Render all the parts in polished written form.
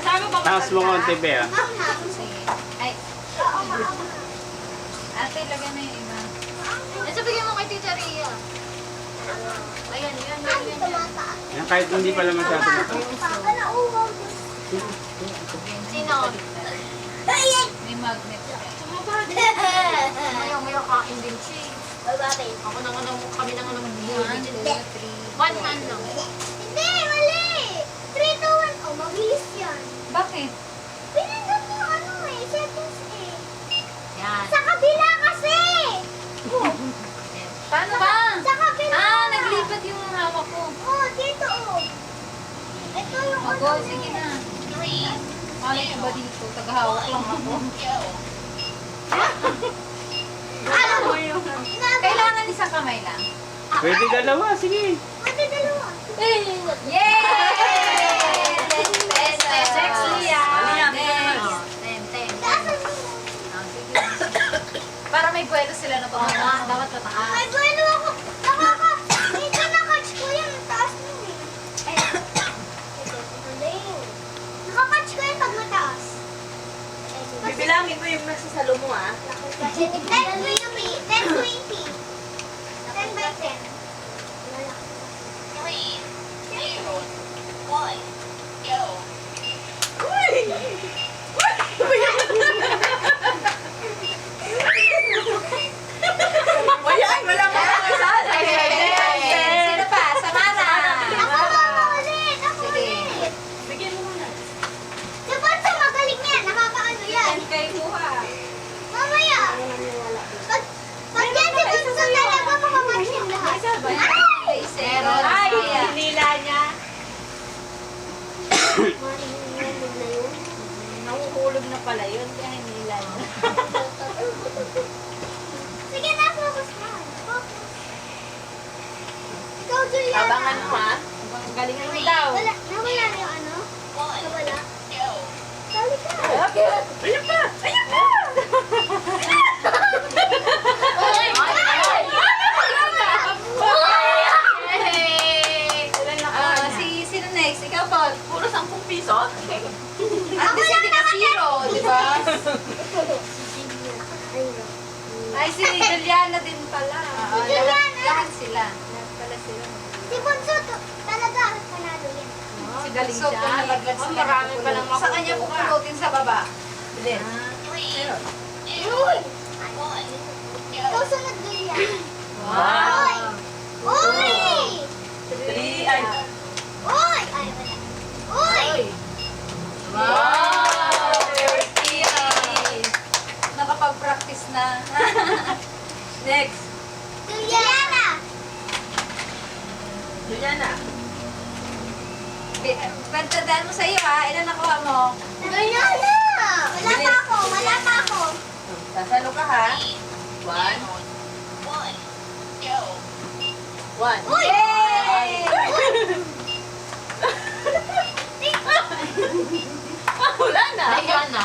Kasama ba Taas mo konti, Be, ah. Ay. Ate, lagyan na yung iba. Ito, bigyan mo kay Tita Rhea. Ayan. Yan, kahit hindi pala masyado mata. Sino? May magnet. May kain din siya. Ako na nga kami na nga naman One, two, bigyan. three. One hand lang. Hindi, mali! 3, 2, 1. Oh, mabilis yan. Bakit? Pinindot mo ano eh, settings eh. Yan. Sa kabila kasi! Paano ba? Sa kabila! Naglipat yung hawak ko. Oh, dito oh. Ito yung Ako, sige na. Malay ko ba dito? Tagahawak lang ako. Ano mo yung... Kailangan isang kamay lang. Pwede dalawa, sige. Pwede dalawa. Yay! 10 pesos. Sexy yan. Next. 10. Taasan mo. Para may buwelo sila na Oo, pagkakaroon. dapat mataas. May bueno ako. Medyo nakatch ko yan. Ang taas mo eh. Nakakatch ko yan pag mataas. Bibilangin mo yung nasa salo mo, ah. 10, 20. 10 by 10. Ayan, wala mo na kasali. Sino pa? Samana. Ako ulit. Sige. Bigyan mo muna. Si Bonso magaling yan. Nakakaano yan. Kay kuha. Mamaya. Pag yan si Bonso talaga makamatch yung lahat. Ay! Zero. Ay, nila niya. Nahuhulog na pala yun, kaya nila niya. Sige na, focus na. Focus. Ikaw, Juliana. Abangan mo, ah. Galingan mo daw. Nawala na yung ano? Nawala. Sali ka. Okay. Ayan pa! Ayan pa! Sino next? Ikaw po. Puro 10 piso? At least hindi ka zero, di ba? Ay, si Juliana din pala. Juliana. Lahat sila. Lahat pala sila. Si Bonso talaga panalo yan. Si galing So, siya. nalaglag Oh, sila. marami pa lang Sa kanya pupulutin sa baba. Bilis. Uy! Ikaw sunod din yan. Wow. Uy! 3, ay. Uy! Ay, wala. Uy! Wow! 30. Nakapag-practice na. Next. Juliana! Juliana. Pagtandaan mo sa iyo ha, ilan nakuha mo? Juliana! Wala pa ako, wala pa ako. Sasalo ka, ha? 1. 1. Uy! Yay! Wala na. Ayan na.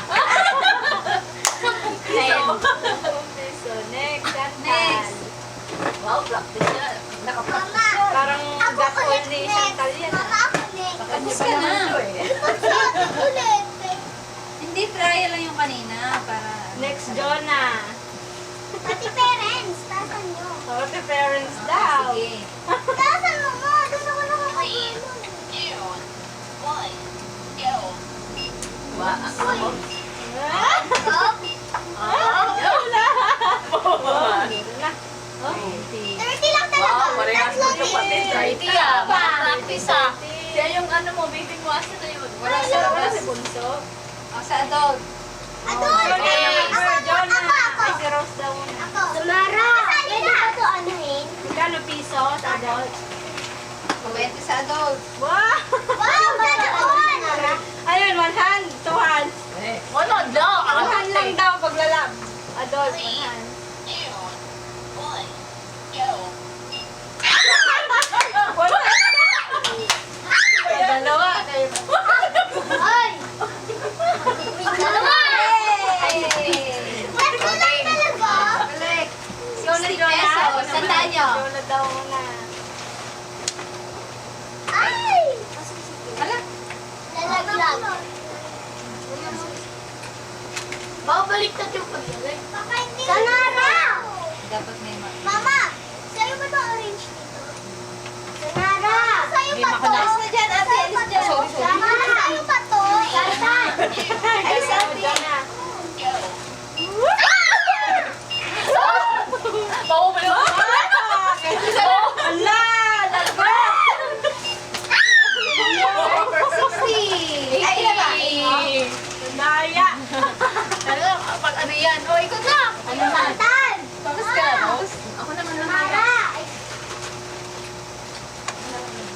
So, next. Next. Wow, practice yan. Mama! Parang Ako gakol ulit ni next. Chantal yan. Mama, ako next. Tapos ka na. Bonso, ako ulit. Hindi, trial lang yung kanina para... Next, Jonah. Pati parents, tasan nyo. Sorry, parents daw. Sige. Tasan mo mo, doon ako nakakagulong. Wow. Wala. 30 lang talaga. Wow, parehas mo Tatlong yung patin. minutes. 30 ah. Practice ah. Siya yung ano mo, baby mo, asa na yun? Wala sa labas. Si Bunso. O, sa adult. Adult. Ako. Ay, si Rose daw muna. Ako. Samara. Pwede ba ito anuhin? Magkano piso sa adult? 20 sa adult. Wow! Wow, ganoon. Ayun, 1 hand, 2 hands. Ano daw? 1 hand lang daw paglalab. Adult, 1 hand. Dalawa. Ay. Dalawa. Yay! Tatlo lang talaga. Balik. Ikaw na, 60 Jonah. pesos. Tandaan nyo. Jonah daw muna. Ay. Hala. Lalaglag. Babaliktad yung pagdaling. Sanara! Dapat may Mama, sa'yo ba ito orange dito? Sanara! Sa'yo May ba to? makalas na dyan, ate. Alis dyan. Sorry, sorry. Sanara, sa'yo ba to? Santan! Alis, ate. Paubalo ko. Ala! Ay, ilan ba? Naya! Talaga, pag ano yan? O, ikot na. Ano Santan! Tapos ka, no? Ako naman lang. Sanara!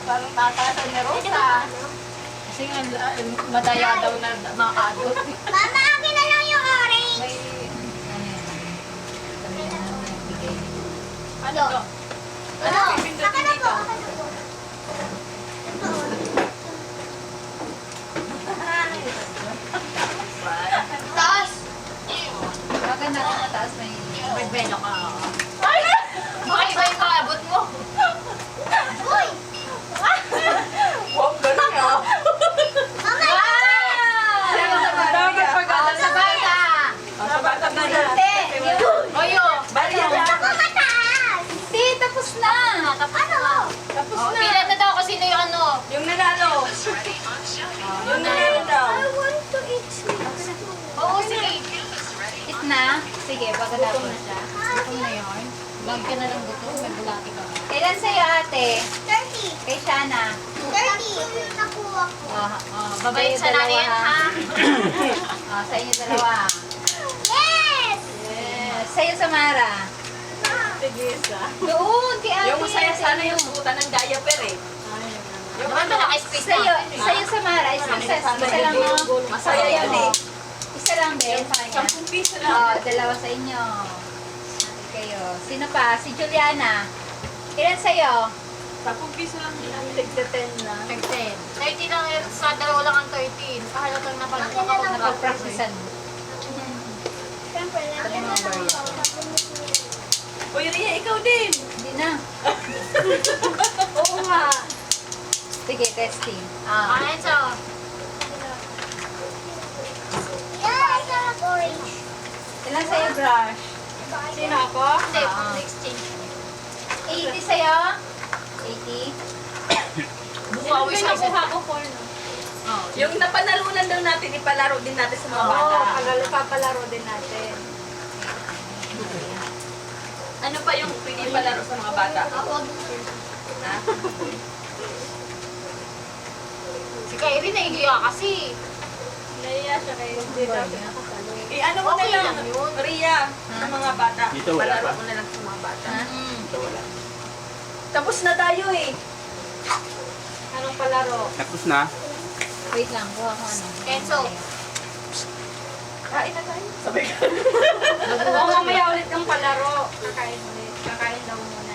Parang tatatan ni Rosa. Kasi nga, madaya daw na makaagot. Mama, akin na lang yung orange. May, ano yan? Sabi na namin bigay. Ano? Ano? Akin na po, akin na po. Taas! Maganda ka mataas, may belo ka. Ay! Makaiba yung paabot mo. Uy! Wow, ganun ah! Mama! Dapat pag-alas Sa bata! Sa bata na lang. Oyo! Bali na. Ako mataas! Hindi, tapos na! Ano? Tapos Oh, na. pila na daw kasi sino yung ano. Yung nanalo. Yung nanalo daw. I want to eat sweets. Oo, sige. Eat na. Sige, pagkatapos siya. Gutom na yun. Bag ka na lang gutom, may bulati ka. Kailan sa'yo ate? 30. Kay Shana. 30. Yung nakuha ko. Babayin sa nanay yan, ha? Sa inyo dalawa. Yes! Yes. Sa'yo, Samara. Sige, sa. Doon, kay ate. Yung masaya sana yung sukutan ng diaper eh. Yung ano, naka-space sa'yo, Samara. Isa lang mo. Masaya yun eh. Isa lang din sa kanya. 10 piso Oo, lang. dalawa sa inyo. Ate kayo. Sino pa? Si Juliana. Ilan sa'yo? 10 piso lang din namin. Tigda 10 lang. 13. 30 lang, sa dalawa lang ang 13. Kahalatang Napag-practicean. Siyempre, lagyan na lang ako. Uy, Ria, ikaw din. Hindi na. Oo nga. Sige, testing. Ayan sa... Yes! Sarap orange. Ilan sa'yo, brush? Sino ako? Hindi, pang exchange. 80 sa'yo? 80? Bumawi siya isa. ko 4 no? Yung napanalunan daw natin, ipalaro din natin sa mga bata. Oo, papalaro din natin. Ano pa yung pwede ipalaro sa mga bata? Ako. Ha? Si Kyrie nahihiya kasi. Naiya siya kayo. Hindi daw siya nakasalo. Ano mo Okay na lang, lang yun. Ria, sa mga bata. Dito wala Palaro pa. mo na lang sa mga bata. Ito wala. Tapos na tayo eh. Anong palaro? Tapos na. Wait lang, kuha ko ano. Kenzo. Kain na tayo. Sabay ka. Oo, mamaya ulit ng palaro. Kakain ulit. Kakain